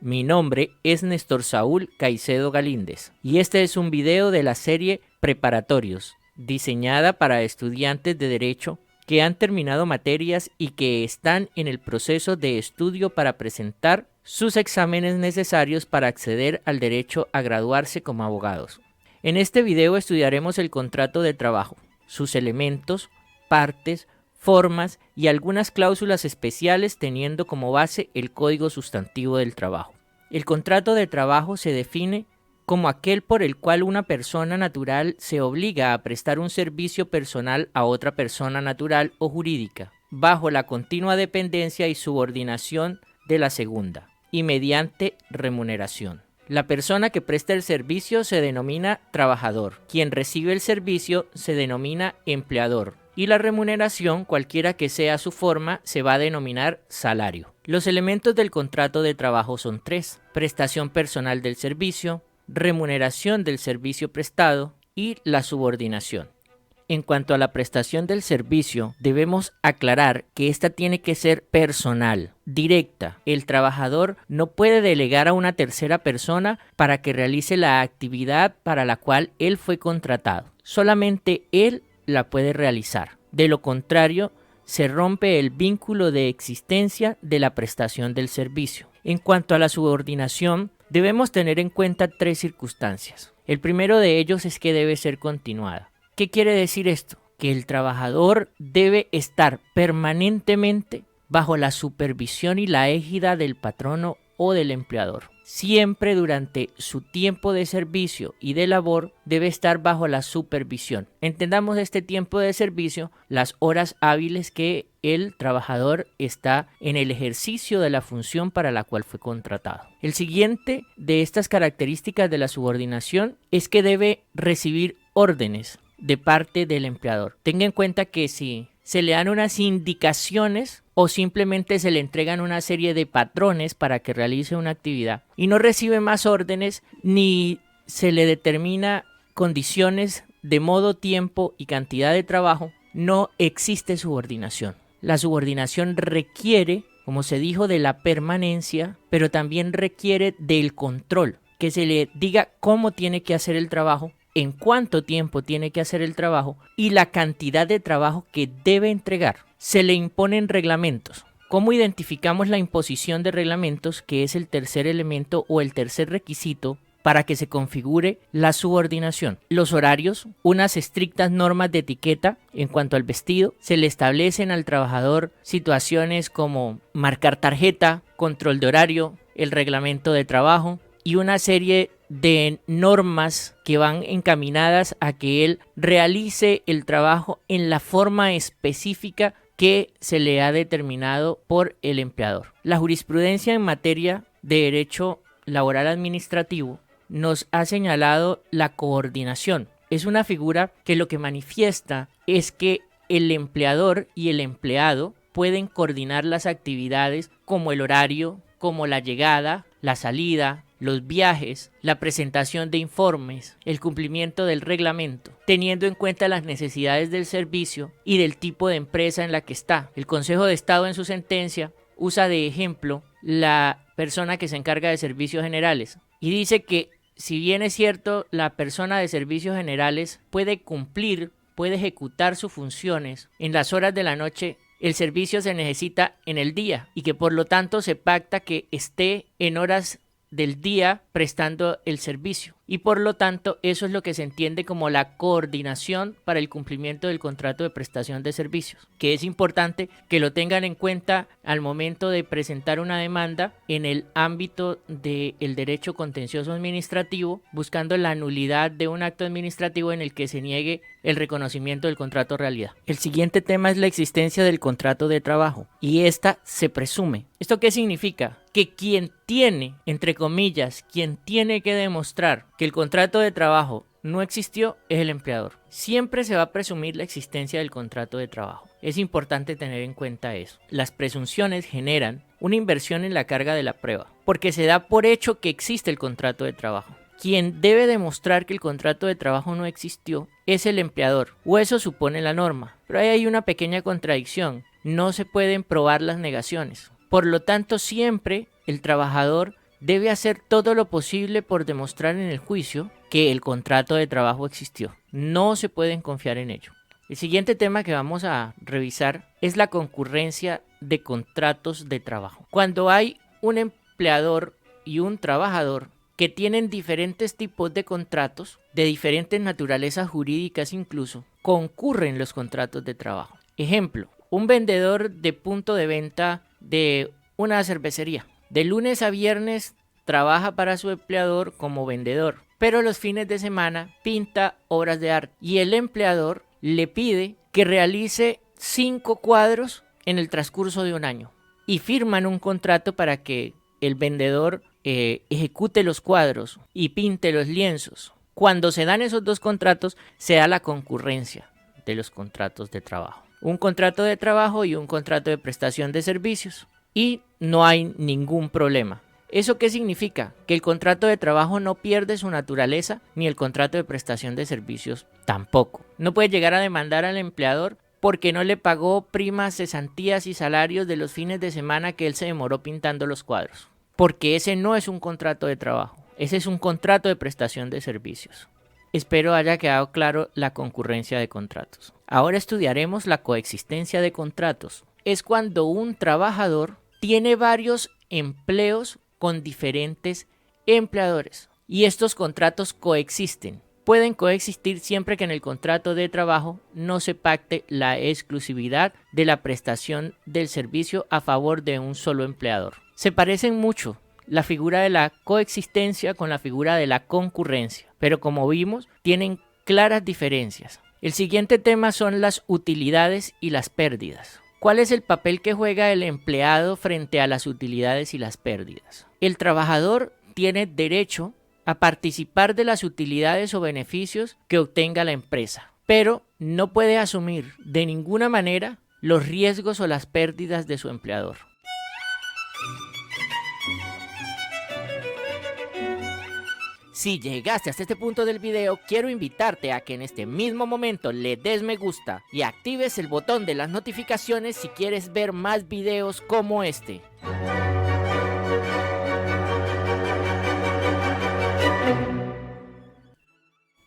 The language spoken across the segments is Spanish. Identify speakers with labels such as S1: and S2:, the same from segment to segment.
S1: Mi nombre es Néstor Saúl Caicedo Galíndez y este es un video de la serie Preparatorios, diseñada para estudiantes de Derecho que han terminado materias y que están en el proceso de estudio para presentar sus exámenes necesarios para acceder al derecho a graduarse como abogados. En este video estudiaremos el contrato de trabajo, sus elementos, partes, formas y algunas cláusulas especiales teniendo como base el Código Sustantivo del Trabajo. El contrato de trabajo se define como aquel por el cual una persona natural se obliga a prestar un servicio personal a otra persona natural o jurídica, bajo la continua dependencia y subordinación de la segunda, y mediante remuneración. La persona que presta el servicio se denomina trabajador, quien recibe el servicio se denomina empleador, y la remuneración, cualquiera que sea su forma, se va a denominar salario. Los elementos del contrato de trabajo son tres: prestación personal del servicio, remuneración del servicio prestado y la subordinación. En cuanto a la prestación del servicio, debemos aclarar que esta tiene que ser personal, directa. El trabajador no puede delegar a una tercera persona para que realice la actividad para la cual él fue contratado. Solamente él la puede realizar. De lo contrario, se rompe el vínculo de existencia de la prestación del servicio. En cuanto a la subordinación, debemos tener en cuenta tres circunstancias. El primero de ellos es que debe ser continuada. ¿Qué quiere decir esto? Que el trabajador debe estar permanentemente bajo la supervisión y la égida del patrono o del empleador. Siempre durante su tiempo de servicio y de labor debe estar bajo la supervisión. Entendamos este tiempo de servicio, las horas hábiles que el trabajador está en el ejercicio de la función para la cual fue contratado. El siguiente de estas características de la subordinación es que debe recibir órdenes de parte del empleador. Tenga en cuenta que si se le dan unas indicaciones o simplemente se le entregan una serie de patrones para que realice una actividad y no recibe más órdenes ni se le determina condiciones de modo, tiempo y cantidad de trabajo, no existe subordinación. La subordinación requiere, como se dijo, de la permanencia, pero también requiere del control, que se le diga cómo tiene que hacer el trabajo, en cuánto tiempo tiene que hacer el trabajo y la cantidad de trabajo que debe entregar. Se le imponen reglamentos. ¿Cómo identificamos la imposición de reglamentos, que es el tercer elemento o el tercer requisito para que se configure la subordinación? Los horarios, unas estrictas normas de etiqueta en cuanto al vestido. Se le establecen al trabajador situaciones como marcar tarjeta, control de horario, el reglamento de trabajo y una serie de normas que van encaminadas a que él realice el trabajo en la forma específica que se le ha determinado por el empleador. La jurisprudencia en materia de derecho laboral administrativo nos ha señalado la coordinación. Es una figura que lo que manifiesta es que el empleador y el empleado pueden coordinar las actividades como el horario, como la llegada, la salida, los viajes, la presentación de informes, el cumplimiento del reglamento, teniendo en cuenta las necesidades del servicio y del tipo de empresa en la que está. El Consejo de Estado en su sentencia usa de ejemplo la persona que se encarga de servicios generales y dice que si bien es cierto la persona de servicios generales puede ejecutar sus funciones en las horas de la noche, el servicio se necesita en el día y que por lo tanto se pacta que esté en horas del día prestando el servicio y por lo tanto eso es lo que se entiende como la coordinación para el cumplimiento del contrato de prestación de servicios, que es importante que lo tengan en cuenta al momento de presentar una demanda en el ámbito del derecho contencioso administrativo, buscando la nulidad de un acto administrativo en el que se niegue el reconocimiento del contrato realidad. El siguiente tema es la existencia del contrato de trabajo y esta se presume. ¿Esto qué significa? Que quien tiene, entre comillas, quien tiene que demostrar que el contrato de trabajo no existió es el empleador. Siempre se va a presumir la existencia del contrato de trabajo. Es importante tener en cuenta eso. Las presunciones generan una inversión en la carga de la prueba, porque se da por hecho que existe el contrato de trabajo. Quien debe demostrar que el contrato de trabajo no existió es el empleador, o eso supone la norma. Pero ahí hay una pequeña contradicción. No se pueden probar las negaciones. Por lo tanto, siempre el trabajador debe hacer todo lo posible por demostrar en el juicio que el contrato de trabajo existió. No se pueden confiar en ello. El siguiente tema que vamos a revisar es la concurrencia de contratos de trabajo. Cuando hay un empleador y un trabajador que tienen diferentes tipos de contratos, de diferentes naturalezas jurídicas incluso, concurren los contratos de trabajo. Ejemplo, un vendedor de punto de venta de una cervecería. De lunes a viernes trabaja para su empleador como vendedor, pero los fines de semana pinta obras de arte y el empleador le pide que realice 5 cuadros en el transcurso de un año y firman un contrato para que el vendedor ejecute los cuadros y pinte los lienzos. Cuando se dan esos dos contratos, se da la concurrencia de los contratos de trabajo. Un contrato de trabajo y un contrato de prestación de servicios. Y no hay ningún problema. ¿Eso qué significa? Que el contrato de trabajo no pierde su naturaleza, ni el contrato de prestación de servicios tampoco. No puede llegar a demandar al empleador porque no le pagó primas, cesantías y salarios de los fines de semana que él se demoró pintando los cuadros. Porque ese no es un contrato de trabajo, ese es un contrato de prestación de servicios. Espero haya quedado claro la concurrencia de contratos. Ahora estudiaremos la coexistencia de contratos. Es cuando un trabajador tiene varios empleos con diferentes empleadores y estos contratos coexisten. Pueden coexistir siempre que en el contrato de trabajo no se pacte la exclusividad de la prestación del servicio a favor de un solo empleador. Se parecen mucho la figura de la coexistencia con la figura de la concurrencia, pero como vimos, tienen claras diferencias. El siguiente tema son las utilidades y las pérdidas. ¿Cuál es el papel que juega el empleado frente a las utilidades y las pérdidas? El trabajador tiene derecho a participar de las utilidades o beneficios que obtenga la empresa, pero no puede asumir de ninguna manera los riesgos o las pérdidas de su empleador. Si llegaste hasta este punto del video, quiero invitarte a que en este mismo momento le des me gusta y actives el botón de las notificaciones si quieres ver más videos como este.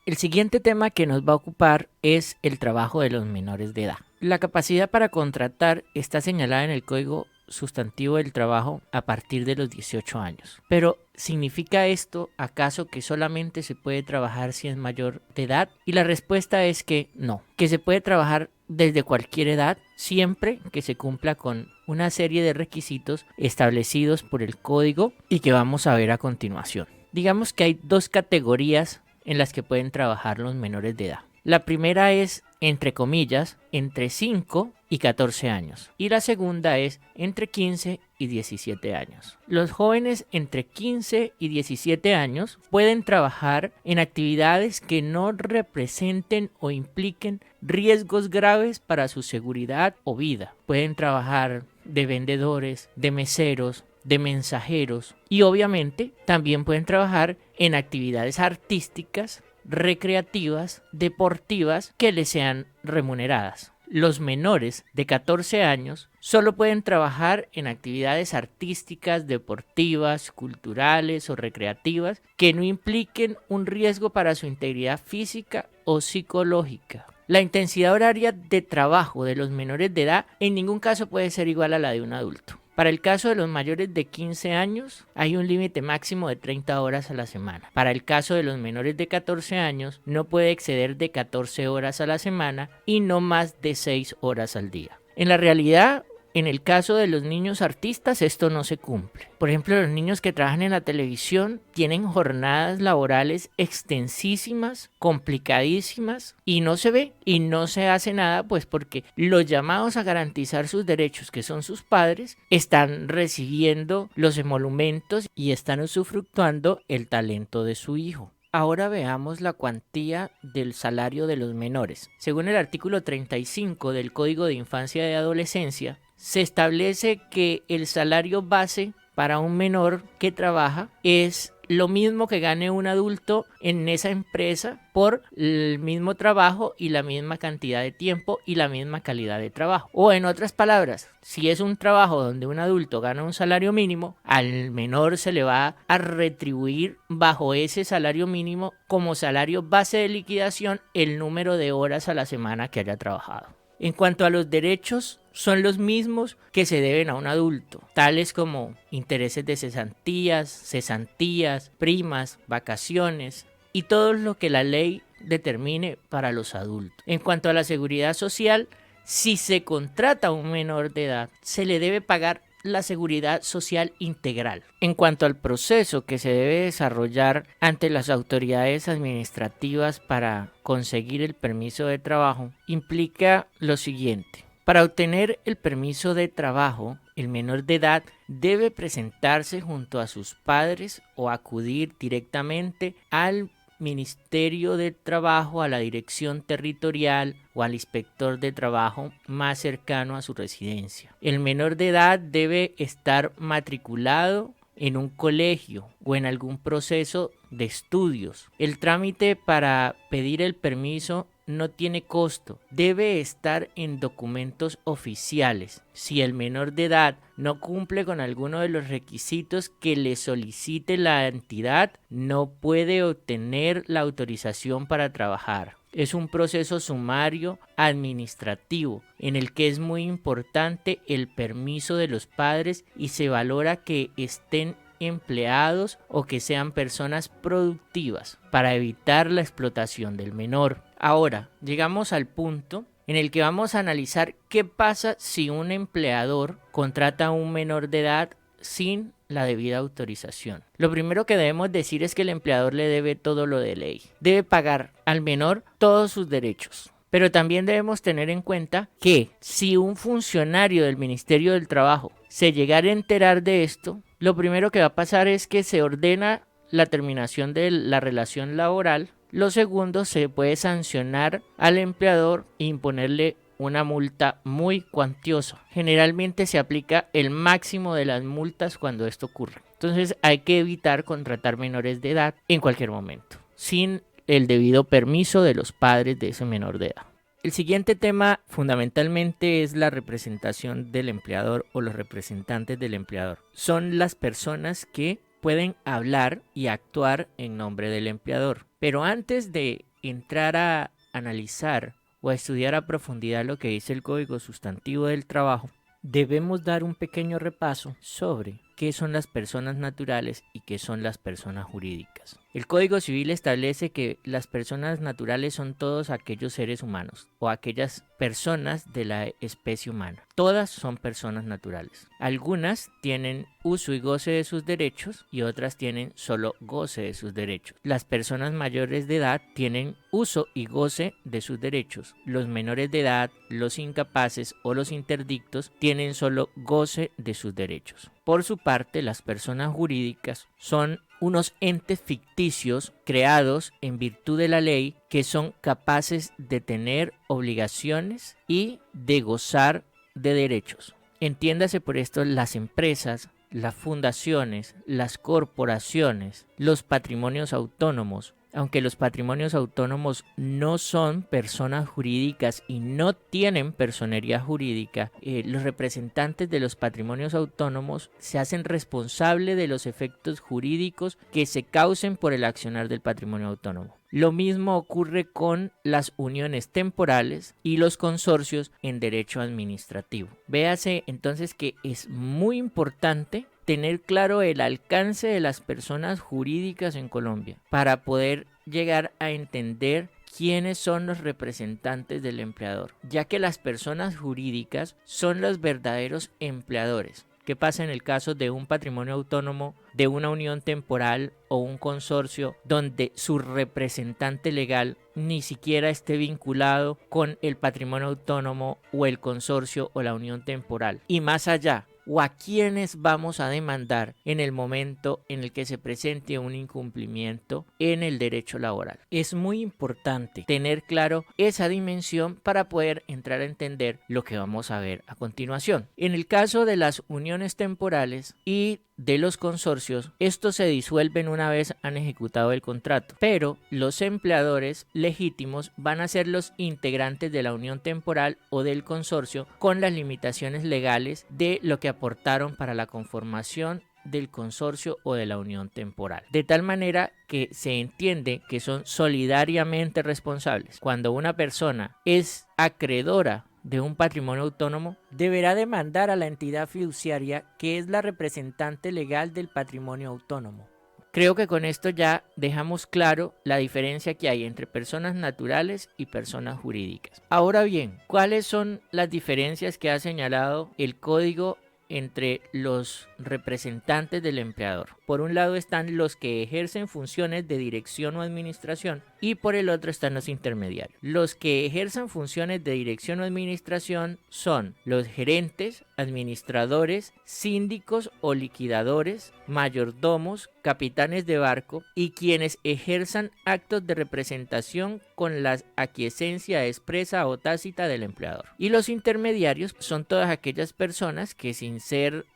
S1: El siguiente tema que nos va a ocupar es el trabajo de los menores de edad. La capacidad para contratar está señalada en el Código Sustantivo del Trabajo a partir de los 18 años. Pero, ¿significa esto acaso que solamente se puede trabajar si es mayor de edad? Y la respuesta es que no, que se puede trabajar desde cualquier edad siempre que se cumpla con una serie de requisitos establecidos por el Código y que vamos a ver a continuación. Digamos que hay dos categorías en las que pueden trabajar los menores de edad. La primera es, entre comillas, entre 5 y 14 años. Y la segunda es entre 15 y 17 años. Los jóvenes entre 15 y 17 años pueden trabajar en actividades que no representen o impliquen riesgos graves para su seguridad o vida. Pueden trabajar de vendedores, de meseros, de mensajeros y obviamente también pueden trabajar en actividades artísticas, recreativas, deportivas que les sean remuneradas. Los menores de 14 años solo pueden trabajar en actividades artísticas, deportivas, culturales o recreativas que no impliquen un riesgo para su integridad física o psicológica. La intensidad horaria de trabajo de los menores de edad en ningún caso puede ser igual a la de un adulto. Para el caso de los mayores de 15 años, hay un límite máximo de 30 horas a la semana. Para el caso de los menores de 14 años, no puede exceder de 14 horas a la semana y no más de 6 horas al día. En la realidad, en el caso de los niños artistas, esto no se cumple. Por ejemplo, los niños que trabajan en la televisión tienen jornadas laborales extensísimas, complicadísimas, y no se ve y no se hace nada, pues porque los llamados a garantizar sus derechos, que son sus padres, están recibiendo los emolumentos y están usufructuando el talento de su hijo. Ahora veamos la cuantía del salario de los menores. Según el artículo 35 del Código de Infancia y Adolescencia, se establece que el salario base para un menor que trabaja es lo mismo que gane un adulto en esa empresa por el mismo trabajo y la misma cantidad de tiempo y la misma calidad de trabajo. O en otras palabras, si es un trabajo donde un adulto gana un salario mínimo, al menor se le va a retribuir bajo ese salario mínimo como salario base de liquidación el número de horas a la semana que haya trabajado. En cuanto a los derechos, son los mismos que se deben a un adulto, tales como intereses de cesantías, primas, vacaciones y todo lo que la ley determine para los adultos. En cuanto a la seguridad social, si se contrata a un menor de edad, se le debe pagar la seguridad social integral. En cuanto al proceso que se debe desarrollar ante las autoridades administrativas para conseguir el permiso de trabajo, implica lo siguiente. Para obtener el permiso de trabajo, el menor de edad debe presentarse junto a sus padres o acudir directamente al Ministerio de Trabajo, a la dirección territorial o al inspector de trabajo más cercano a su residencia. El menor de edad debe estar matriculado en un colegio o en algún proceso de estudios. El trámite para pedir el permiso no tiene costo, debe estar en documentos oficiales. Si el menor de edad no cumple con alguno de los requisitos que le solicite la entidad, no puede obtener la autorización para trabajar. Es un proceso sumario administrativo en el que es muy importante el permiso de los padres y se valora que estén empleados o que sean personas productivas para evitar la explotación del menor. Ahora, llegamos al punto en el que vamos a analizar qué pasa si un empleador contrata a un menor de edad sin la debida autorización. Lo primero que debemos decir es que el empleador le debe todo lo de ley. Debe pagar al menor todos sus derechos. Pero también debemos tener en cuenta que si un funcionario del Ministerio del Trabajo se llegara a enterar de esto, lo primero que va a pasar es que se ordena la terminación de la relación laboral. Lo segundo, se puede sancionar al empleador e imponerle una multa muy cuantiosa. Generalmente se aplica el máximo de las multas cuando esto ocurre. Entonces hay que evitar contratar menores de edad en cualquier momento, sin el debido permiso de los padres de ese menor de edad. El siguiente tema fundamentalmente es la representación del empleador o los representantes del empleador. Son las personas que pueden hablar y actuar en nombre del empleador. Pero antes de entrar a analizar o a estudiar a profundidad lo que dice el Código Sustantivo del Trabajo, debemos dar un pequeño repaso sobre qué son las personas naturales y qué son las personas jurídicas. El Código Civil establece que las personas naturales son todos aquellos seres humanos o aquellas personas de la especie humana. Todas son personas naturales. Algunas tienen uso y goce de sus derechos y otras tienen solo goce de sus derechos. Las personas mayores de edad tienen uso y goce de sus derechos. Los menores de edad, los incapaces o los interdictos tienen solo goce de sus derechos. Por su parte, las personas jurídicas son unos entes ficticios creados en virtud de la ley que son capaces de tener obligaciones y de gozar de derechos. Entiéndase por esto las empresas, las fundaciones, las corporaciones, los patrimonios autónomos. Aunque los patrimonios autónomos no son personas jurídicas y no tienen personería jurídica, los representantes de los patrimonios autónomos se hacen responsables de los efectos jurídicos que se causen por el accionar del patrimonio autónomo. Lo mismo ocurre con las uniones temporales y los consorcios en derecho administrativo. Véase entonces que es muy importante tener claro el alcance de las personas jurídicas en Colombia para poder llegar a entender quiénes son los representantes del empleador, ya que las personas jurídicas son los verdaderos empleadores. ¿Qué pasa en el caso de un patrimonio autónomo, de una unión temporal o un consorcio donde su representante legal ni siquiera esté vinculado con el patrimonio autónomo o el consorcio o la unión temporal? Y más allá, o a quiénes vamos a demandar en el momento en el que se presente un incumplimiento en el derecho laboral. Es muy importante tener claro esa dimensión para poder entrar a entender lo que vamos a ver a continuación. En el caso de las uniones temporales y de los consorcios, estos se disuelven una vez han ejecutado el contrato, pero los empleadores legítimos van a ser los integrantes de la unión temporal o del consorcio con las limitaciones legales de lo que aportaron para la conformación del consorcio o de la unión temporal, de tal manera que se entiende que son solidariamente responsables. Cuando una persona es acreedora de un patrimonio autónomo, deberá demandar a la entidad fiduciaria que es la representante legal del patrimonio autónomo. Creo que con esto ya dejamos claro la diferencia que hay entre personas naturales y personas jurídicas. Ahora bien, ¿cuáles son las diferencias que ha señalado el Código entre los representantes del empleador? Por un lado están los que ejercen funciones de dirección o administración y por el otro están los intermediarios. Los que ejercen funciones de dirección o administración son los gerentes, administradores, síndicos o liquidadores, mayordomos, capitanes de barco y quienes ejerzan actos de representación con la aquiescencia expresa o tácita del empleador. Y los intermediarios son todas aquellas personas que sin ser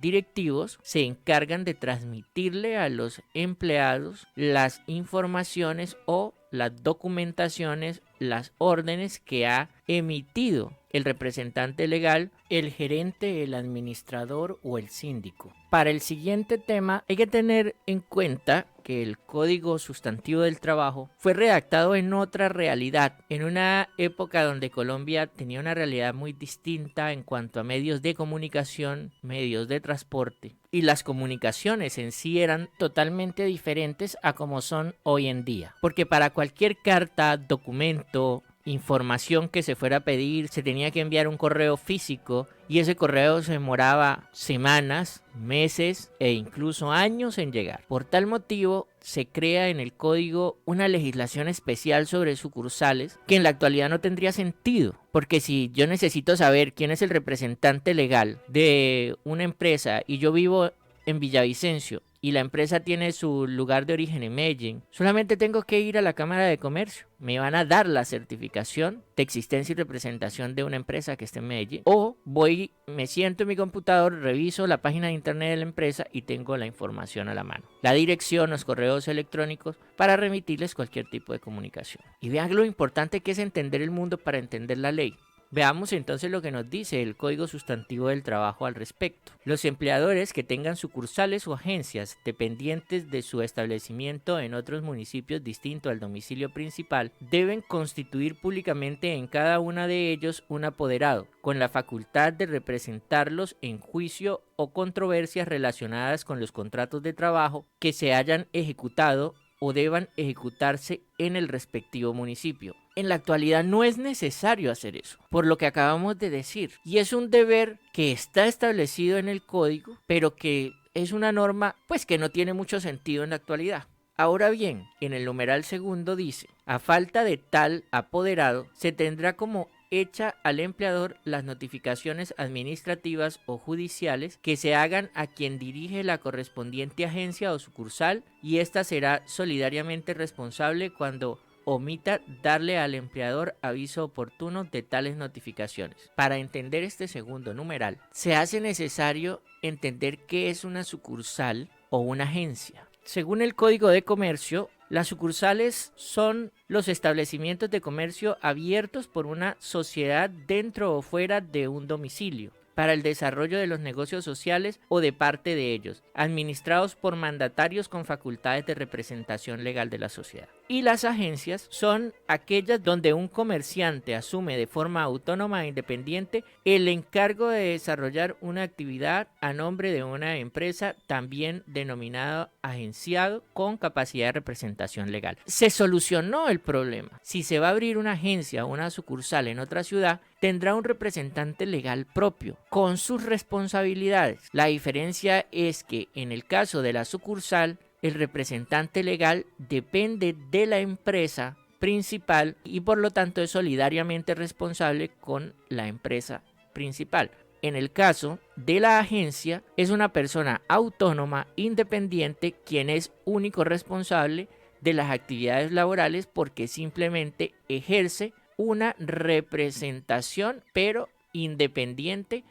S1: directivos se encargan de transmitirle a los empleados las informaciones o las documentaciones, las órdenes que ha emitido el representante legal, el gerente, el administrador o el síndico. Para el siguiente tema hay que tener en cuenta que el Código Sustantivo del Trabajo fue redactado en otra realidad, en una época donde Colombia tenía una realidad muy distinta en cuanto a medios de comunicación, medios de transporte, y las comunicaciones en sí eran totalmente diferentes a como son hoy en día, porque para cualquier carta, documento, información que se fuera a pedir, se tenía que enviar un correo físico y ese correo se demoraba semanas, meses e incluso años en llegar. Por tal motivo, se crea en el código una legislación especial sobre sucursales que en la actualidad no tendría sentido, porque si yo necesito saber quién es el representante legal de una empresa y yo vivo en Villavicencio y la empresa tiene su lugar de origen en Medellín, solamente tengo que ir a la Cámara de Comercio. Me van a dar la certificación de existencia y representación de una empresa que esté en Medellín. O voy, me siento en mi computador, reviso la página de internet de la empresa y tengo la información a la mano. La dirección, los correos electrónicos para remitirles cualquier tipo de comunicación. Y vean lo importante que es entender el mundo para entender la ley. Veamos entonces lo que nos dice el Código Sustantivo del Trabajo al respecto. Los empleadores que tengan sucursales o agencias dependientes de su establecimiento en otros municipios distintos al domicilio principal deben constituir públicamente en cada una de ellos un apoderado, con la facultad de representarlos en juicio o controversias relacionadas con los contratos de trabajo que se hayan ejecutado o deban ejecutarse en el respectivo municipio. En la actualidad no es necesario hacer eso, por lo que acabamos de decir, y es un deber que está establecido en el código, pero que es una norma pues que no tiene mucho sentido en la actualidad. Ahora bien, en el numeral segundo dice, a falta de tal apoderado, se tendrá como hecha al empleador las notificaciones administrativas o judiciales que se hagan a quien dirige la correspondiente agencia o sucursal, y ésta será solidariamente responsable cuando omita darle al empleador aviso oportuno de tales notificaciones. Para entender este segundo numeral, se hace necesario entender qué es una sucursal o una agencia. Según el Código de Comercio, las sucursales son los establecimientos de comercio abiertos por una sociedad dentro o fuera de un domicilio, para el desarrollo de los negocios sociales o de parte de ellos, administrados por mandatarios con facultades de representación legal de la sociedad. Y las agencias son aquellas donde un comerciante asume de forma autónoma e independiente el encargo de desarrollar una actividad a nombre de una empresa, también denominado agenciado, con capacidad de representación legal. Se solucionó el problema. Si se va a abrir una agencia o una sucursal en otra ciudad, tendrá un representante legal propio, con sus responsabilidades. La diferencia es que en el caso de la sucursal, el representante legal depende de la empresa principal y por lo tanto es solidariamente responsable con la empresa principal. En el caso de la agencia, es una persona autónoma, independiente, quien es único responsable de las actividades laborales porque simplemente ejerce una representación, pero independiente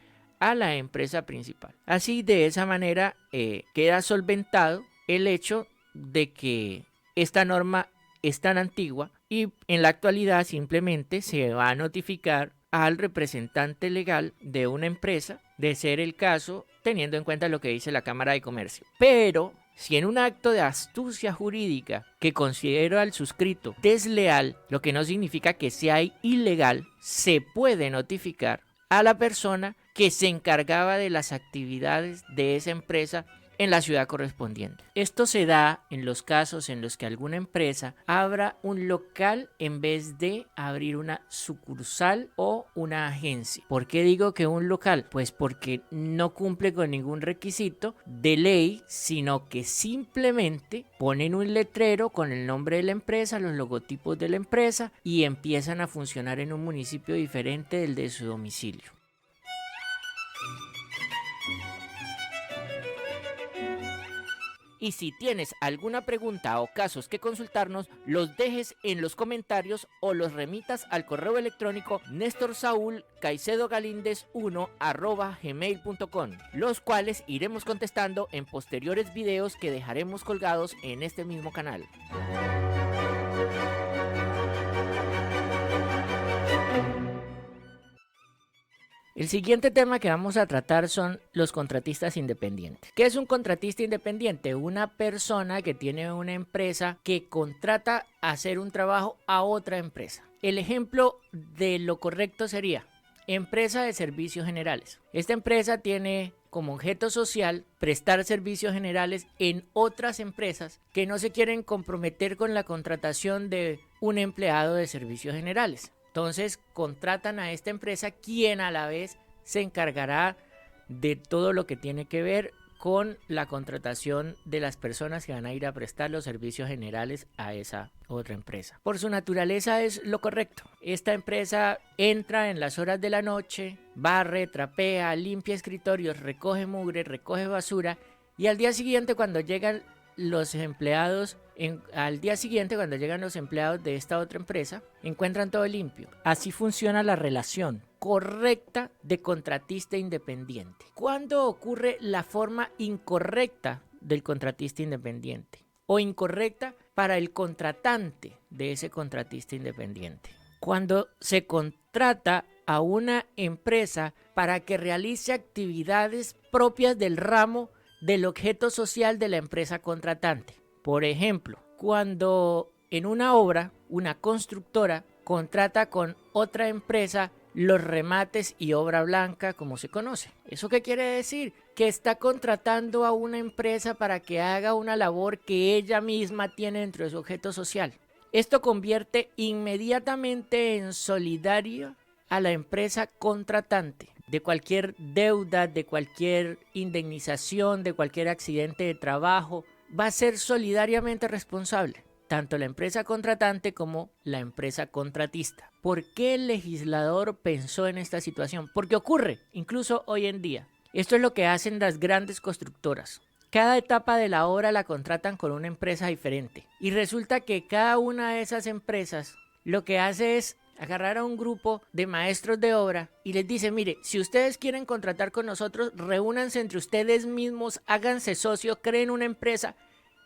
S1: a la empresa principal. Así, de esa manera, queda solventado el hecho de que esta norma es tan antigua y en la actualidad simplemente se va a notificar al representante legal de una empresa, de ser el caso, teniendo en cuenta lo que dice la Cámara de Comercio. Pero si en un acto de astucia jurídica que considera al suscrito desleal, lo que no significa que sea ilegal, se puede notificar a la persona que se encargaba de las actividades de esa empresa en la ciudad correspondiente. Esto se da en los casos en los que alguna empresa abra un local en vez de abrir una sucursal o una agencia. ¿Por qué digo que un local? Pues porque no cumple con ningún requisito de ley, sino que simplemente ponen un letrero con el nombre de la empresa, los logotipos de la empresa y empiezan a funcionar en un municipio diferente del de su domicilio. Y si tienes alguna pregunta o casos que consultarnos, los dejes en los comentarios o los remitas al correo electrónico nestorsaulcaicedogalindez1@gmail.com, los cuales iremos contestando en posteriores videos que dejaremos colgados en este mismo canal. El siguiente tema que vamos a tratar son los contratistas independientes. ¿Qué es un contratista independiente? Una persona que tiene una empresa que contrata a hacer un trabajo a otra empresa. El ejemplo de lo correcto sería empresa de servicios generales. Esta empresa tiene como objeto social prestar servicios generales en otras empresas que no se quieren comprometer con la contratación de un empleado de servicios generales. Entonces contratan a esta empresa, quien a la vez se encargará de todo lo que tiene que ver con la contratación de las personas que van a ir a prestar los servicios generales a esa otra empresa. Por su naturaleza es lo correcto. Esta empresa entra en las horas de la noche, barre, trapea, limpia escritorios, recoge mugre, recoge basura y al día siguiente cuando llegan los empleados de esta otra empresa, encuentran todo limpio. Así funciona la relación correcta de contratista independiente. ¿Cuándo ocurre la forma incorrecta del contratista independiente? O incorrecta para el contratante de ese contratista independiente. Cuando se contrata a una empresa para que realice actividades propias del ramo del objeto social de la empresa contratante. Por ejemplo, cuando en una obra, una constructora contrata con otra empresa los remates y obra blanca, como se conoce. ¿Eso qué quiere decir? Que está contratando a una empresa para que haga una labor que ella misma tiene dentro de su objeto social. Esto convierte inmediatamente en solidario a la empresa contratante de cualquier deuda, de cualquier indemnización, de cualquier accidente de trabajo. Va a ser solidariamente responsable tanto la empresa contratante como la empresa contratista. ¿Por qué el legislador pensó en esta situación? Porque ocurre incluso hoy en día. Esto es lo que hacen las grandes constructoras. Cada etapa de la obra la contratan con una empresa diferente y resulta que cada una de esas empresas lo que hace es agarrar a un grupo de maestros de obra y les dice: mire, si ustedes quieren contratar con nosotros, reúnanse entre ustedes mismos, háganse socios, creen una empresa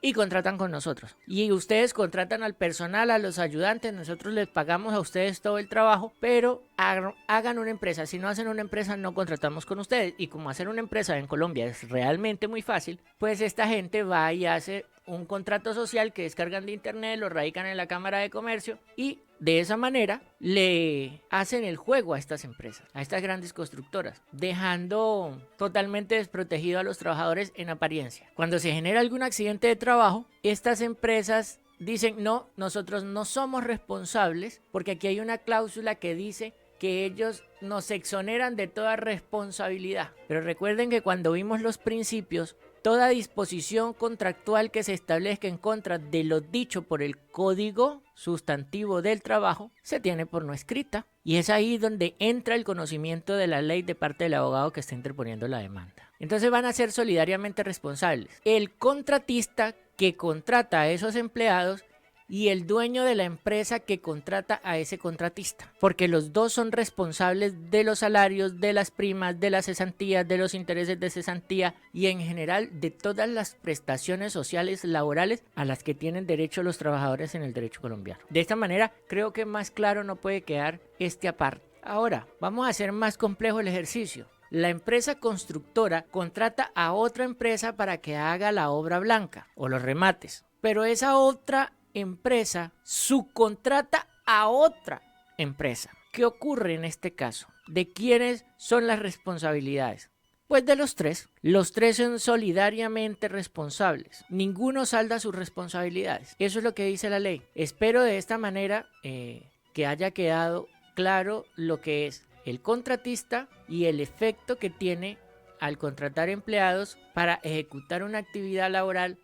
S1: y contratan con nosotros. Y ustedes contratan al personal, a los ayudantes, nosotros les pagamos a ustedes todo el trabajo, pero hagan una empresa. Si no hacen una empresa, no contratamos con ustedes. Y como hacer una empresa en Colombia es realmente muy fácil, pues esta gente va y hace un contrato social que descargan de internet, lo radican en la Cámara de Comercio y de esa manera le hacen el juego a estas empresas, a estas grandes constructoras, dejando totalmente desprotegido a los trabajadores en apariencia. Cuando se genera algún accidente de trabajo, estas empresas dicen: no, nosotros no somos responsables, porque aquí hay una cláusula que dice que ellos nos exoneran de toda responsabilidad. Pero recuerden que cuando vimos los principios, toda disposición contractual que se establezca en contra de lo dicho por el Código Sustantivo del Trabajo se tiene por no escrita. Y es ahí donde entra el conocimiento de la ley de parte del abogado que está interponiendo la demanda. Entonces van a ser solidariamente responsables el contratista que contrata a esos empleados y el dueño de la empresa que contrata a ese contratista, porque los dos son responsables de los salarios, de las primas, de las cesantías, de los intereses de cesantía y en general de todas las prestaciones sociales laborales a las que tienen derecho los trabajadores en el derecho colombiano. De esta manera creo que más claro no puede quedar este aparte. Ahora vamos a hacer más complejo el ejercicio. La empresa constructora contrata a otra empresa para que haga la obra blanca o los remates, pero esa otra empresa subcontrata a otra empresa. ¿Qué ocurre en este caso? ¿De quiénes son las responsabilidades? Pues de los tres. Los tres son solidariamente responsables. Ninguno salda sus responsabilidades. Eso es lo que dice la ley. Espero de esta manera que haya quedado claro lo que es el contratista y el efecto que tiene al contratar empleados para ejecutar una actividad laboral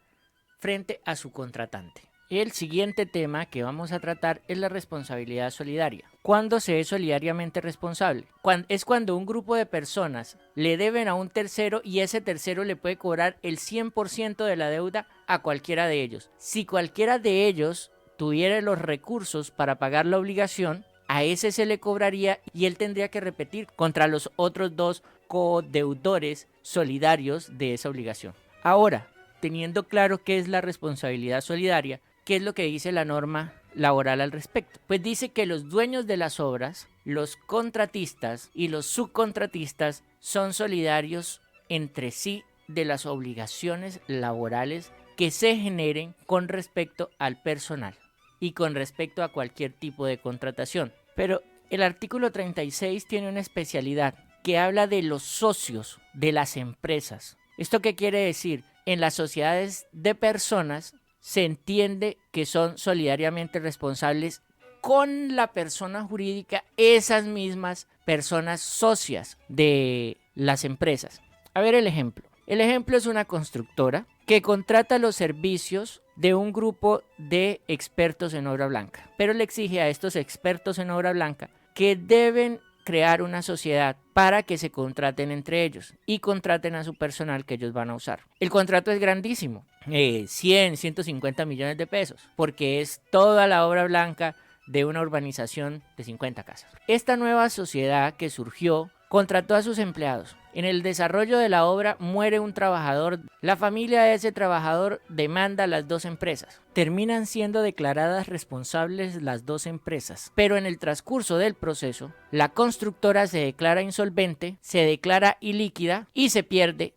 S1: frente a su contratante. El siguiente tema que vamos a tratar es la responsabilidad solidaria. ¿Cuándo se es solidariamente responsable? Es cuando un grupo de personas le deben a un tercero y ese tercero le puede cobrar el 100% de la deuda a cualquiera de ellos. Si cualquiera de ellos tuviera los recursos para pagar la obligación, a ese se le cobraría y él tendría que repetir contra los otros dos codeudores solidarios de esa obligación. Ahora, teniendo claro qué es la responsabilidad solidaria, ¿qué es lo que dice la norma laboral al respecto? Pues dice que los dueños de las obras, los contratistas y los subcontratistas son solidarios entre sí de las obligaciones laborales que se generen con respecto al personal y con respecto a cualquier tipo de contratación. Pero el artículo 36 tiene una especialidad que habla de los socios de las empresas. ¿Esto qué quiere decir? En las sociedades de personas se entiende que son solidariamente responsables con la persona jurídica, esas mismas personas socias de las empresas. A ver el ejemplo. El ejemplo es una constructora que contrata los servicios de un grupo de expertos en obra blanca, pero le exige a estos expertos en obra blanca que deben crear una sociedad para que se contraten entre ellos y contraten a su personal que ellos van a usar. El contrato es grandísimo, 100, 150 millones de pesos, porque es toda la obra blanca de una urbanización de 50 casas. Esta nueva sociedad que surgió contrató a sus empleados. En el desarrollo de la obra muere un trabajador. La familia de ese trabajador demanda a las dos empresas. Terminan siendo declaradas responsables las dos empresas. Pero en el transcurso del proceso, la constructora se declara insolvente, se declara ilíquida y se pierde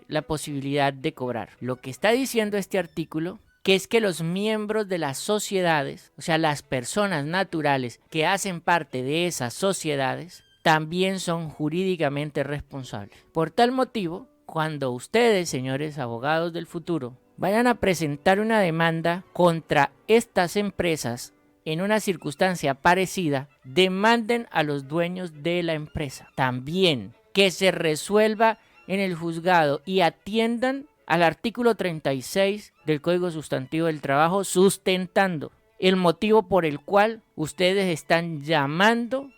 S1: la posibilidad de cobrar. Lo que está diciendo este artículo que es que los miembros de las sociedades, o sea, las personas naturales que hacen parte de esas sociedades, también son jurídicamente responsables. Por tal motivo, cuando ustedes, señores abogados del futuro, vayan a presentar una demanda contra estas empresas en una circunstancia parecida, demanden a los dueños de la empresa. También que se resuelva en el juzgado y atiendan al artículo 36 del Código Sustantivo del Trabajo, sustentando el motivo por el cual ustedes están llamando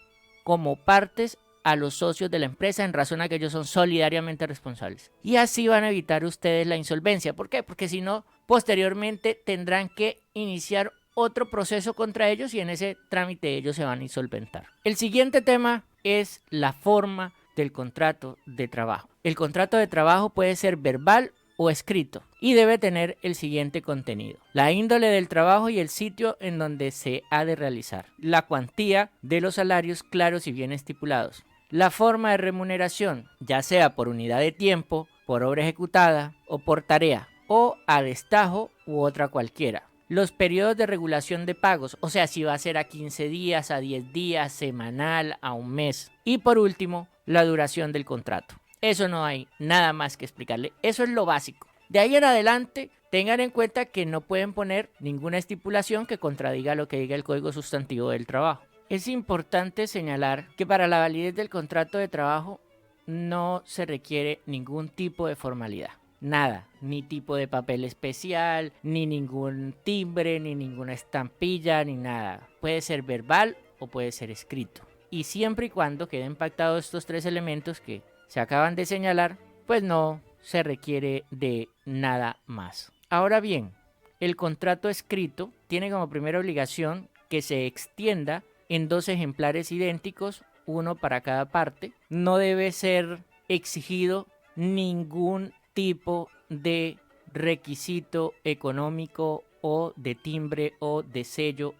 S1: como partes a los socios de la empresa en razón a que ellos son solidariamente responsables. Y así van a evitar ustedes la insolvencia. ¿Por qué? Porque si no, posteriormente tendrán que iniciar otro proceso contra ellos y en ese trámite ellos se van a insolventar. El siguiente tema es la forma del contrato de trabajo. El contrato de trabajo puede ser verbal o escrito y debe tener el siguiente contenido: la índole del trabajo y el sitio en donde se ha de realizar, la cuantía de los salarios claros y bien estipulados, la forma de remuneración, ya sea por unidad de tiempo, por obra ejecutada o por tarea, o a destajo u otra cualquiera. Los periodos de regulación de pagos, o sea, si va a ser a 15 días, a 10 días, semanal, a un mes. Y por último, la duración del contrato. Eso no hay nada más que explicarle. Eso es lo básico. De ahí en adelante, tengan en cuenta que no pueden poner ninguna estipulación que contradiga lo que diga el Código Sustantivo del Trabajo. Es importante señalar que para la validez del contrato de trabajo no se requiere ningún tipo de formalidad. Nada, ni tipo de papel especial, ni ningún timbre, ni ninguna estampilla, ni nada. Puede ser verbal o puede ser escrito. Y siempre y cuando queden pactados estos tres elementos que se acaban de señalar, pues no se requiere de nada más. Ahora bien, el contrato escrito tiene como primera obligación que se extienda en 2 ejemplares idénticos, uno para cada parte. No debe ser exigido ningún tipo de requisito económico o de timbre o de sello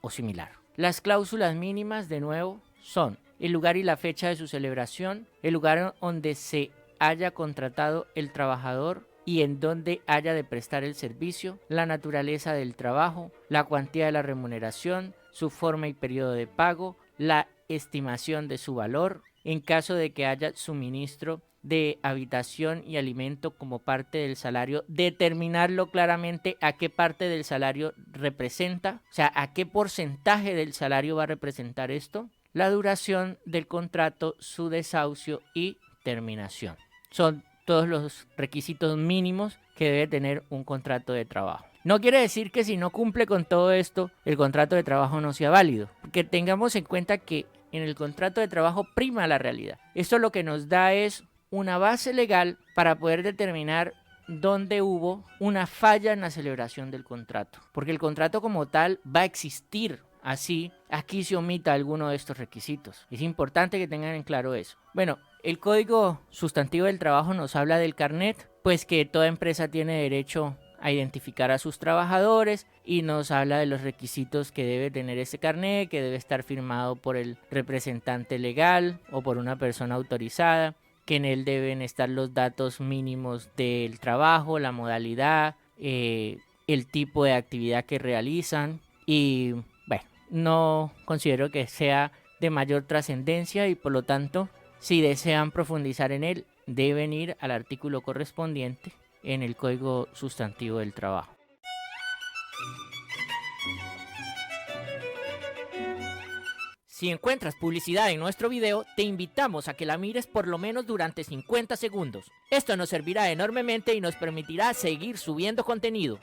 S1: o similar. Las cláusulas mínimas, de nuevo, son el lugar y la fecha de su celebración, el lugar donde se haya contratado el trabajador y en donde haya de prestar el servicio, la naturaleza del trabajo, la cuantía de la remuneración, su forma y periodo de pago, la estimación de su valor, en caso de que haya suministro de habitación y alimento como parte del salario, determinarlo claramente a qué parte del salario representa, o sea, a qué porcentaje del salario va a representar esto, la duración del contrato, su desahucio y terminación. Son todos los requisitos mínimos que debe tener un contrato de trabajo. No quiere decir que si no cumple con todo esto, el contrato de trabajo no sea válido, porque tengamos en cuenta que en el contrato de trabajo prima la realidad. Esto lo que nos da es una base legal para poder determinar dónde hubo una falla en la celebración del contrato, porque el contrato como tal va a existir. Así, aquí se omita alguno de estos requisitos. Es importante que tengan en claro eso. Bueno, el Código Sustantivo del Trabajo nos habla del carnet, pues que toda empresa tiene derecho a identificar a sus trabajadores, y nos habla de los requisitos que debe tener ese carnet, que debe estar firmado por el representante legal o por una persona autorizada, que en él deben estar los datos mínimos del trabajo, la modalidad, el tipo de actividad que realizan, y bueno, no considero que sea de mayor trascendencia, y por lo tanto, si desean profundizar en él, deben ir al artículo correspondiente en el Código Sustantivo del Trabajo. Si encuentras publicidad en nuestro video, te invitamos a que la mires por lo menos durante 50 segundos. Esto nos servirá enormemente y nos permitirá seguir subiendo contenido.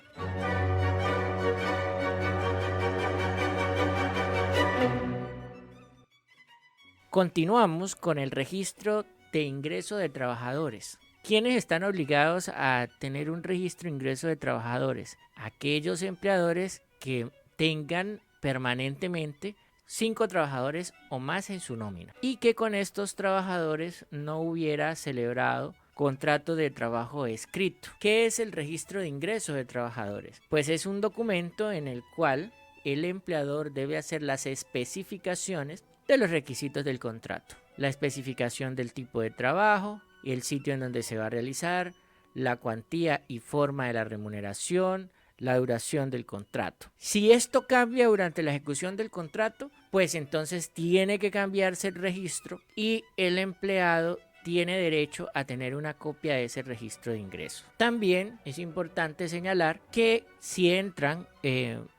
S1: Continuamos con el registro de ingreso de trabajadores. ¿Quiénes están obligados a tener un registro de ingreso de trabajadores? Aquellos empleadores que tengan permanentemente 5 trabajadores o más en su nómina, y que con estos trabajadores no hubiera celebrado contrato de trabajo escrito. ¿Qué es el registro de ingreso de trabajadores? Pues es un documento en el cual el empleador debe hacer las especificaciones de los requisitos del contrato, la especificación del tipo de trabajo, el sitio en donde se va a realizar, la cuantía y forma de la remuneración, la duración del contrato. Si esto cambia durante la ejecución del contrato, pues entonces tiene que cambiarse el registro y el empleado tiene derecho a tener una copia de ese registro de ingreso. También es importante señalar que si entran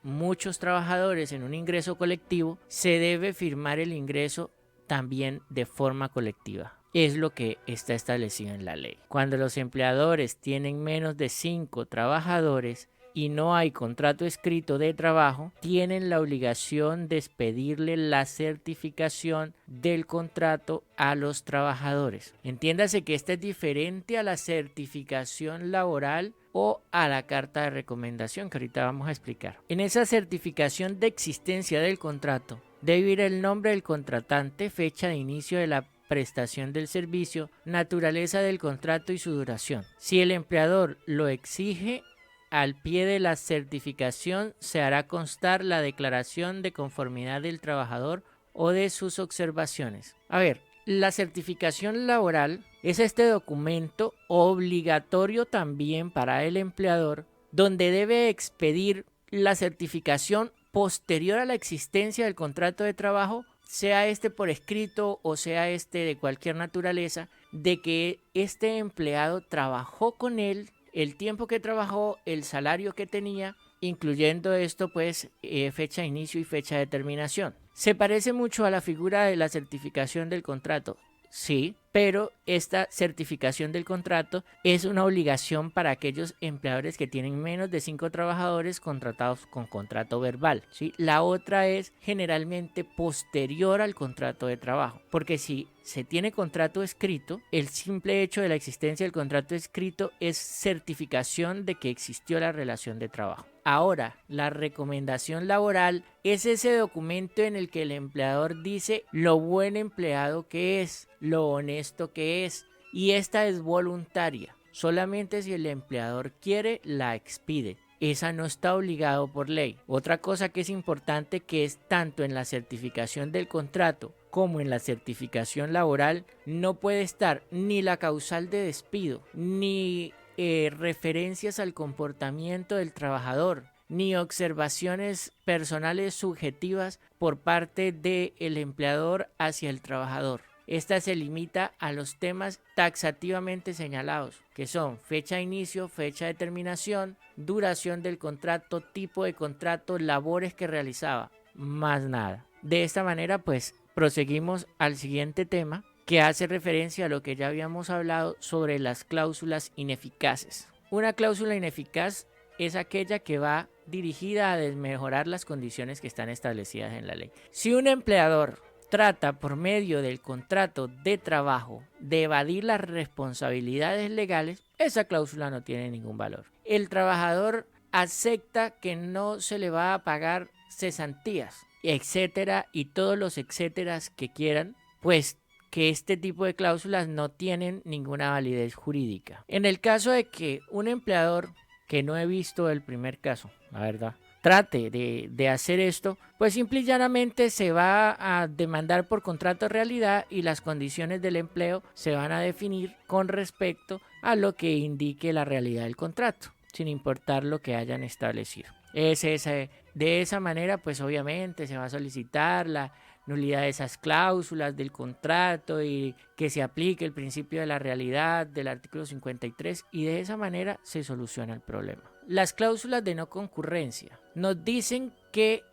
S1: muchos trabajadores en un ingreso colectivo, se debe firmar el ingreso también de forma colectiva. Es lo que está establecido en la ley. Cuando los empleadores tienen menos de 5 trabajadores y no hay contrato escrito de trabajo, tienen la obligación de expedirle la certificación del contrato a los trabajadores. Entiéndase que esta es diferente a la certificación laboral o a la carta de recomendación que ahorita vamos a explicar. En esa certificación de existencia del contrato debe ir el nombre del contratante, fecha de inicio de la prestación del servicio, naturaleza del contrato y su duración. Si el empleador lo exige, al pie de la certificación se hará constar la declaración de conformidad del trabajador o de sus observaciones. A ver, la certificación laboral es este documento obligatorio también para el empleador, donde debe expedir la certificación posterior a la existencia del contrato de trabajo, sea este por escrito o sea este de cualquier naturaleza, de que este empleado trabajó con él, el tiempo que trabajó, el salario que tenía, incluyendo esto pues fecha de inicio y fecha de terminación. ¿Se parece mucho a la figura de la certificación del contrato? Sí, pero esta certificación del contrato es una obligación para aquellos empleadores que tienen menos de 5 trabajadores contratados con contrato verbal, ¿sí? La otra es generalmente posterior al contrato de trabajo, porque si se tiene contrato escrito, el simple hecho de la existencia del contrato escrito es certificación de que existió la relación de trabajo. Ahora, la recomendación laboral es ese documento en el que el empleador dice lo buen empleado que es, lo honesto que es, y esta es voluntaria. Solamente si el empleador quiere, la expide. Esa no está obligado por ley. Otra cosa que es importante, que es tanto en la certificación del contrato como en la certificación laboral, no puede estar ni la causal de despido, ni referencias al comportamiento del trabajador, ni observaciones personales subjetivas por parte del empleador hacia el trabajador. Esta se limita a los temas taxativamente señalados, que son fecha de inicio, fecha de terminación, duración del contrato, tipo de contrato, labores que realizaba, más nada. De esta manera, pues, proseguimos al siguiente tema, que hace referencia a lo que ya habíamos hablado sobre las cláusulas ineficaces. Una cláusula ineficaz es aquella que va dirigida a desmejorar las condiciones que están establecidas en la ley. Si un empleador trata por medio del contrato de trabajo de evadir las responsabilidades legales, esa cláusula no tiene ningún valor. El trabajador acepta que no se le va a pagar cesantías, etcétera, y todos los etcéteras que quieran, pues que este tipo de cláusulas no tienen ninguna validez jurídica. En el caso de que un empleador, que no he visto el primer caso, la verdad, trate de hacer esto, pues simple y llanamente se va a demandar por contrato de realidad y las condiciones del empleo se van a definir con respecto a lo que indique la realidad del contrato, sin importar lo que hayan establecido. De esa manera, pues obviamente se va a solicitar la nulidad de esas cláusulas del contrato y que se aplique el principio de la realidad del artículo 53, y de esa manera se soluciona el problema. Las cláusulas de no concurrencia nos dicen que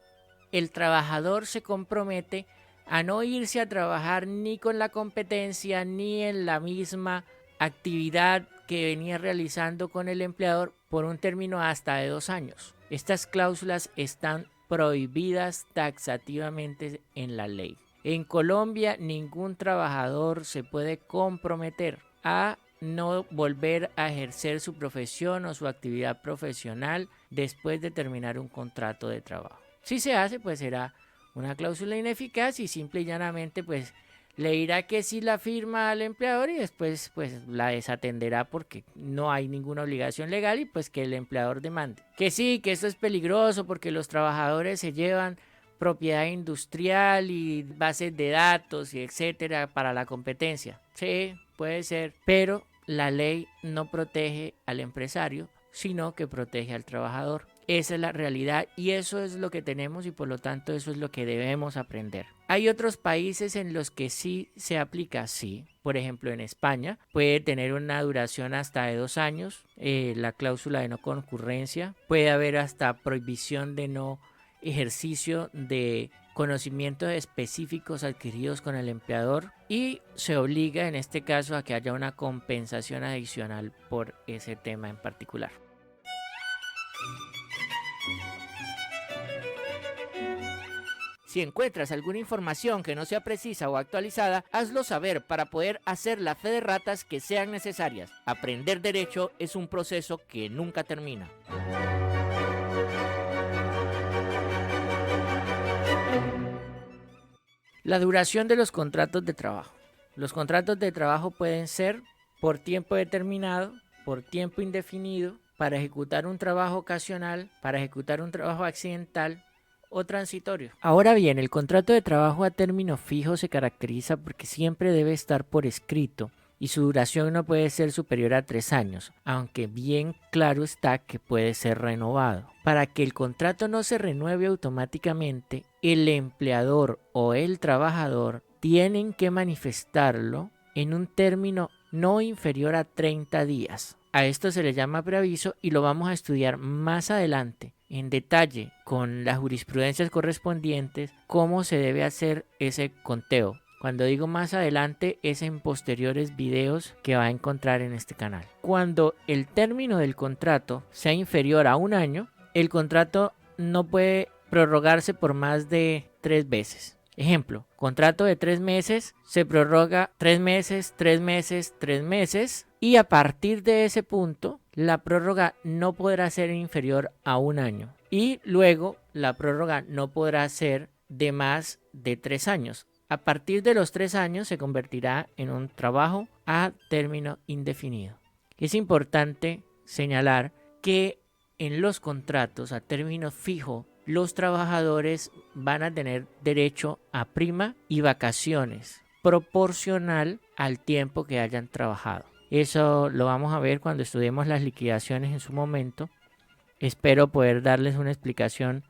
S1: el trabajador se compromete a no irse a trabajar ni con la competencia ni en la misma actividad que venía realizando con el empleador por un término hasta de 2 años. Estas cláusulas están prohibidas taxativamente en la ley. En Colombia, ningún trabajador se puede comprometer a no volver a ejercer su profesión o su actividad profesional después de terminar un contrato de trabajo. Si se hace, pues será una cláusula ineficaz y simple y llanamente pues le dirá que sí la firma al empleador y después pues la desatenderá porque no hay ninguna obligación legal y pues que el empleador demande. Que sí, que esto es peligroso porque los trabajadores se llevan propiedad industrial y bases de datos y etcétera para la competencia. Sí, puede ser, pero la ley no protege al empresario, sino que protege al trabajador. Esa es la realidad y eso es lo que tenemos y por lo tanto eso es lo que debemos aprender. Hay otros países en los que sí se aplica así. Por ejemplo, en España puede tener una duración hasta de 2 años, la cláusula de no concurrencia. Puede haber hasta prohibición de no ejercicio de conocimientos específicos adquiridos con el empleador y se obliga en este caso a que haya una compensación adicional por ese tema en particular. Si encuentras alguna información que no sea precisa o actualizada, hazlo saber para poder hacer la fe de ratas que sean necesarias. Aprender derecho es un proceso que nunca termina. La duración de los contratos de trabajo. Los contratos de trabajo pueden ser por tiempo determinado, por tiempo indefinido, para ejecutar un trabajo ocasional, para ejecutar un trabajo accidental o transitorio. Ahora bien, el contrato de trabajo a término fijo se caracteriza porque siempre debe estar por escrito y su duración no puede ser superior a 3 años, aunque bien claro está que puede ser renovado. Para que el contrato no se renueve automáticamente, el empleador o el trabajador tienen que manifestarlo en un término no inferior a 30 días. A esto se le llama preaviso y lo vamos a estudiar más adelante en detalle con las jurisprudencias correspondientes cómo se debe hacer ese conteo. Cuando digo más adelante es en posteriores videos que va a encontrar en este canal. Cuando el término del contrato sea inferior a 1 año, el contrato no puede prorrogarse por más de 3 veces. Ejemplo, contrato de 3 meses, se prorroga 3 meses, 3 meses, 3 meses y a partir de ese punto la prórroga no podrá ser inferior a 1 año y luego la prórroga no podrá ser de más de 3 años. A partir de los 3 años se convertirá en un trabajo a término indefinido. Es importante señalar que en los contratos a término fijo, los trabajadores van a tener derecho a prima y vacaciones proporcional al tiempo que hayan trabajado. Eso lo vamos a ver cuando estudiemos las liquidaciones en su momento. Espero poder darles una explicación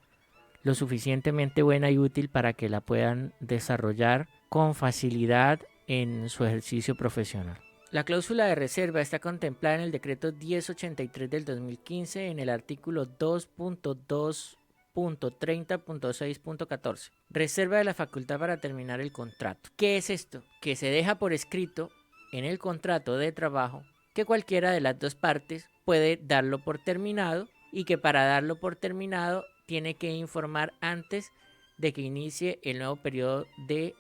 S1: lo suficientemente buena y útil para que la puedan desarrollar con facilidad en su ejercicio profesional. La cláusula de reserva está contemplada en el decreto 1083 del 2015 en el artículo 2.2.30.6.14. Reserva de la facultad para terminar el contrato. ¿Qué es esto? Que se deja por escrito en el contrato de trabajo que cualquiera de las dos partes puede darlo por terminado y que para darlo por terminado tiene que informar antes de que inicie el nuevo periodo de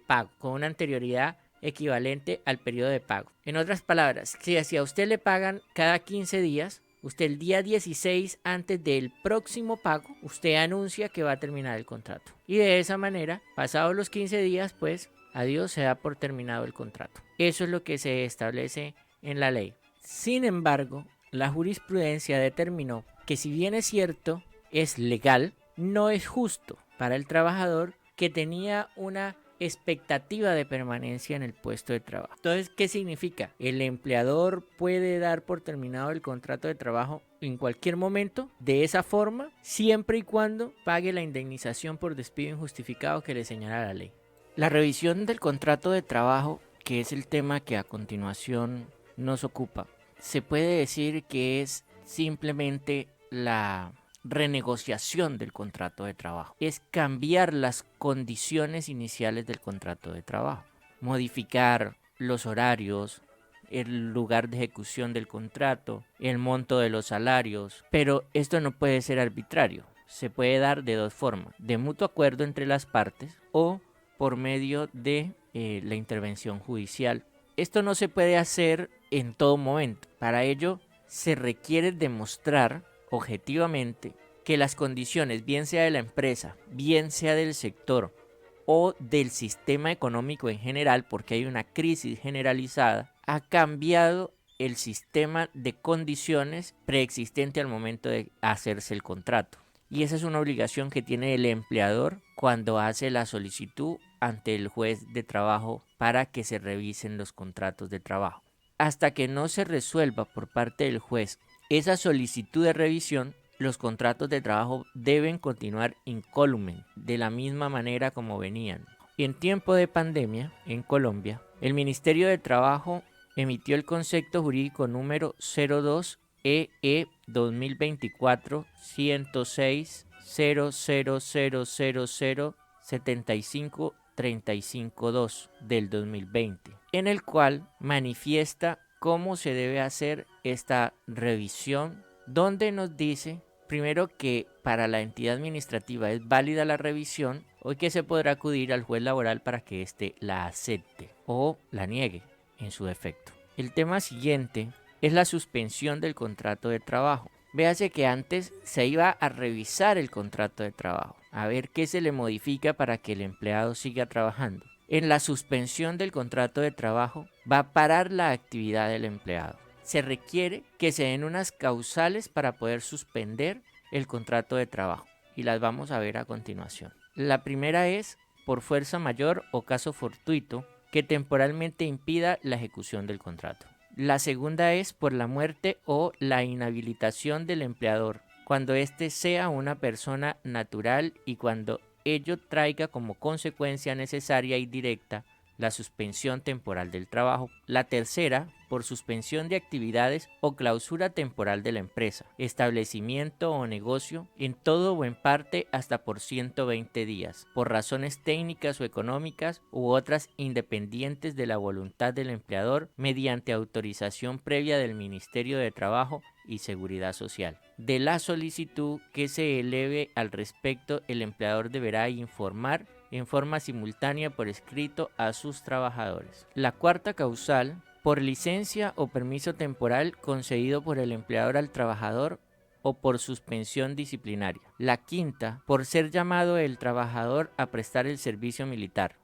S1: pago con una anterioridad equivalente al periodo de pago. En otras palabras, si a usted le pagan cada 15 días, usted el día 16 antes del próximo pago, usted anuncia que va a terminar el contrato. Y de esa manera, pasados los 15 días, pues adiós, se da por terminado el contrato. Eso es lo que se establece en la ley. Sin embargo, la jurisprudencia determinó que si bien es cierto, es legal, no es justo para el trabajador que tenía una expectativa de permanencia en el puesto de trabajo. Entonces, ¿qué significa? El empleador puede dar por terminado el contrato de trabajo en cualquier momento, de esa forma, siempre y cuando pague la indemnización por despido injustificado que le señala la ley. La revisión del contrato de trabajo, que es el tema que a continuación nos ocupa, se puede decir que es simplemente la renegociación del contrato de trabajo. Es cambiar las condiciones iniciales del contrato de trabajo, modificar los horarios, el lugar de ejecución del contrato, el monto de los salarios, pero esto no puede ser arbitrario. Se puede dar de dos formas: de mutuo acuerdo entre las partes o por medio de la intervención judicial. Esto no se puede hacer en todo momento. Para ello se requiere demostrar objetivamente que las condiciones, bien sea de la empresa, bien sea del sector o del sistema económico en general, porque hay una crisis generalizada, ha cambiado el sistema de condiciones preexistente al momento de hacerse el contrato. Y esa es una obligación que tiene el empleador cuando hace la solicitud ante el juez de trabajo para que se revisen los contratos de trabajo. Hasta que no se resuelva por parte del juez esa solicitud de revisión, los contratos de trabajo deben continuar incólumen, de la misma manera como venían. Y en tiempo de pandemia, en Colombia, el Ministerio de Trabajo emitió el concepto jurídico número 02 EE 2024 106 00000 75 352 del 2020, en el cual manifiesta cómo se debe hacer esta revisión, donde nos dice primero que para la entidad administrativa es válida la revisión o que se podrá acudir al juez laboral para que éste la acepte o la niegue en su defecto. El tema siguiente es la suspensión del contrato de trabajo. Véase que antes se iba a revisar el contrato de trabajo, a ver qué se le modifica para que el empleado siga trabajando. En la suspensión del contrato de trabajo va a parar la actividad del empleado. Se requiere que se den unas causales para poder suspender el contrato de trabajo y las vamos a ver a continuación. La primera es por fuerza mayor o caso fortuito que temporalmente impida la ejecución del contrato. La segunda es por la muerte o la inhabilitación del empleador, cuando éste sea una persona natural y cuando ello traiga como consecuencia necesaria y directa la suspensión temporal del trabajo. La tercera, por suspensión de actividades o clausura temporal de la empresa, establecimiento o negocio, en todo o en parte hasta por 120 días, por razones técnicas o económicas u otras independientes de la voluntad del empleador, mediante autorización previa del Ministerio de Trabajo y Seguridad Social. De la solicitud que se eleve al respecto, el empleador deberá informar en forma simultánea por escrito a sus trabajadores. La cuarta causal por licencia o permiso temporal concedido por el empleador al trabajador o por suspensión disciplinaria. La quinta, por ser llamado el trabajador a prestar el servicio militar.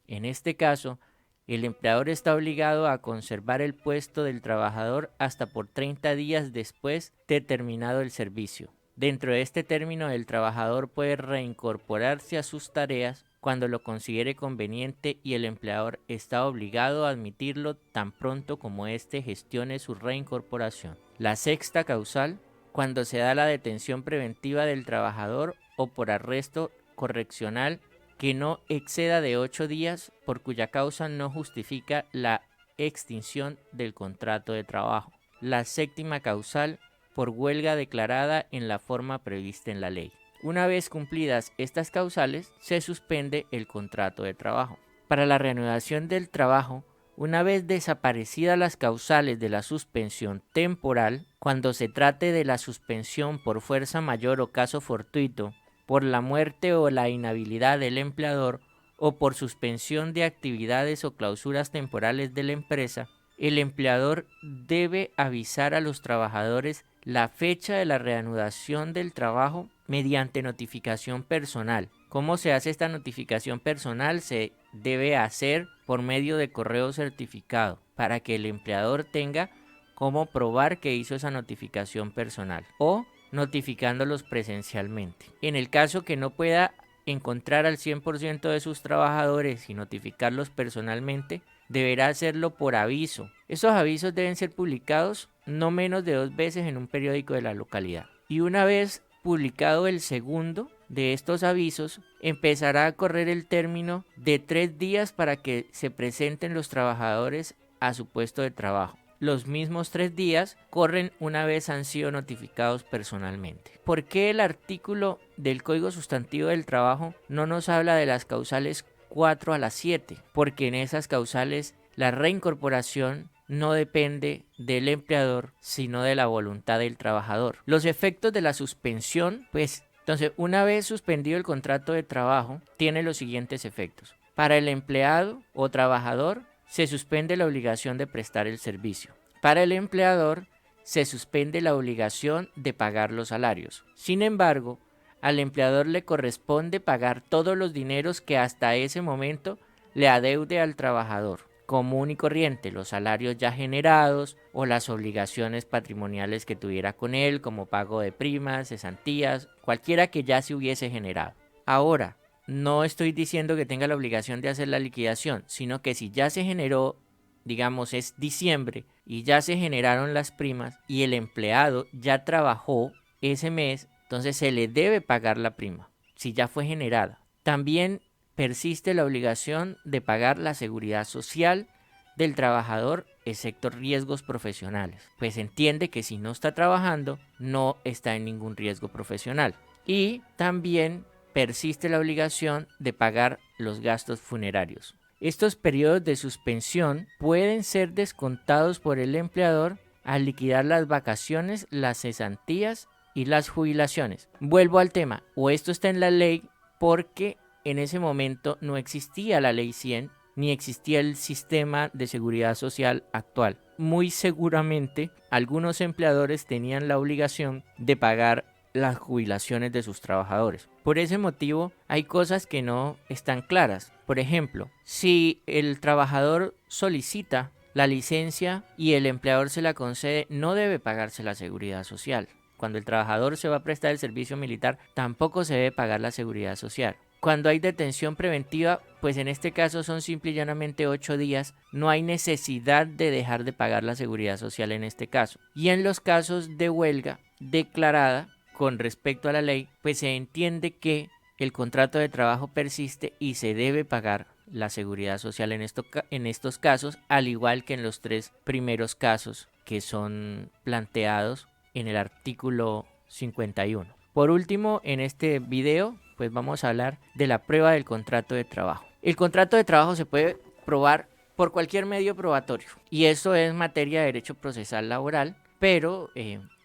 S1: En este caso, el empleador está obligado a conservar el puesto del trabajador hasta por 30 días después de terminado el servicio. Dentro de este término, el trabajador puede reincorporarse a sus tareas cuando lo considere conveniente y el empleador está obligado a admitirlo tan pronto como éste gestione su reincorporación. La sexta causal, cuando se da la detención preventiva del trabajador o por arresto correccional que no exceda de 8 días, por cuya causa no justifica la extinción del contrato de trabajo. La séptima causal, por huelga declarada en la forma prevista en la ley. Una vez cumplidas estas causales, se suspende el contrato de trabajo. Para la reanudación del trabajo, una vez desaparecidas las causales de la suspensión temporal, cuando se trate de la suspensión por fuerza mayor o caso fortuito, por la muerte o la inhabilidad del empleador o por suspensión de actividades o clausuras temporales de la empresa, el empleador debe avisar a los trabajadores la fecha de la reanudación del trabajo mediante notificación personal. ¿Cómo se hace esta notificación personal? Se debe hacer por medio de correo certificado para que el empleador tenga cómo probar que hizo esa notificación personal o notificándolos presencialmente. En el caso que no pueda encontrar al 100% de sus trabajadores y notificarlos personalmente, deberá hacerlo por aviso. Esos avisos deben ser publicados no menos de 2 veces en un periódico de la localidad. Y una vez publicado el segundo de estos avisos, empezará a correr el término de 3 días para que se presenten los trabajadores a su puesto de trabajo. Los mismos 3 días corren una vez han sido notificados personalmente. ¿Por qué el artículo del Código Sustantivo del Trabajo no nos habla de las causales 4 a las 7? Porque en esas causales la reincorporación no depende del empleador, sino de la voluntad del trabajador. Los efectos de la suspensión, entonces, una vez suspendido el contrato de trabajo, tiene los siguientes efectos. Para el empleado o trabajador, se suspende la obligación de prestar el servicio. Para el empleador, se suspende la obligación de pagar los salarios. Sin embargo, al empleador le corresponde pagar todos los dineros que hasta ese momento le adeude al trabajador, común y corriente, los salarios ya generados o las obligaciones patrimoniales que tuviera con él, como pago de primas, cesantías, cualquiera que ya se hubiese generado. Ahora, no estoy diciendo que tenga la obligación de hacer la liquidación, sino que si ya se generó, digamos es diciembre, y ya se generaron las primas y el empleado ya trabajó ese mes, entonces se le debe pagar la prima, si ya fue generada. También persiste la obligación de pagar la seguridad social del trabajador, excepto riesgos profesionales. Pues entiende que si no está trabajando, no está en ningún riesgo profesional. Y también persiste la obligación de pagar los gastos funerarios. Estos periodos de suspensión pueden ser descontados por el empleador al liquidar las vacaciones, las cesantías y las jubilaciones. Vuelvo al tema, o esto está en la ley porque en ese momento no existía la ley 100 ni existía el sistema de seguridad social actual. Muy seguramente algunos empleadores tenían la obligación de pagar las jubilaciones de sus trabajadores. Por ese motivo hay cosas que no están claras. Por ejemplo, si el trabajador solicita la licencia y el empleador se la concede, no debe pagarse la seguridad social. Cuando el trabajador se va a prestar el servicio militar, tampoco se debe pagar la seguridad social. Cuando hay detención preventiva, pues en este caso son simple y llanamente 8 días, no hay necesidad de dejar de pagar la seguridad social en este caso. Y en los casos de huelga declarada con respecto a la ley, pues se entiende que el contrato de trabajo persiste y se debe pagar la seguridad social en estos casos, al igual que en los 3 primeros casos que son planteados en el artículo 51. Por último, en este video, pues vamos a hablar de la prueba del contrato de trabajo. El contrato de trabajo se puede probar por cualquier medio probatorio y eso es materia de derecho procesal laboral, pero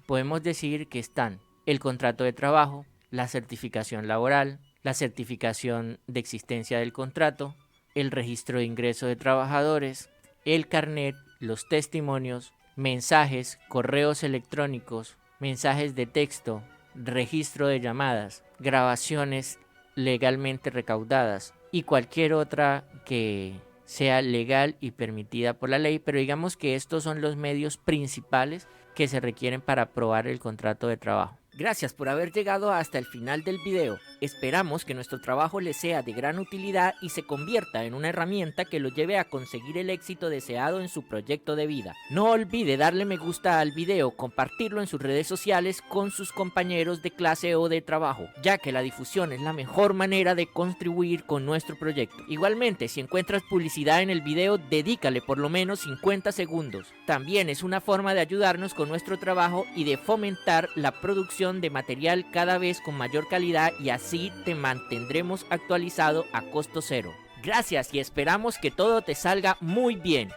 S1: podemos decir que están el contrato de trabajo, la certificación laboral, la certificación de existencia del contrato, el registro de ingreso de trabajadores, el carnet los testimonios, mensajes, correos electrónicos, mensajes de texto, registro de llamadas, grabaciones legalmente recaudadas y cualquier otra que sea legal y permitida por la ley, pero digamos que estos son los medios principales que se requieren para aprobar el contrato de trabajo. Gracias por haber llegado hasta el final del video. Esperamos que nuestro trabajo les sea de gran utilidad y se convierta en una herramienta que lo lleve a conseguir el éxito deseado en su proyecto de vida. No olvide darle me gusta al video, compartirlo en sus redes sociales con sus compañeros de clase o de trabajo, ya que la difusión es la mejor manera de contribuir con nuestro proyecto. Igualmente, si encuentras publicidad en el video, dedícale por lo menos 50 segundos. También es una forma de ayudarnos con nuestro trabajo y de fomentar la producción de material cada vez con mayor calidad, y así te mantendremos actualizado a costo cero. Gracias y esperamos que todo te salga muy bien.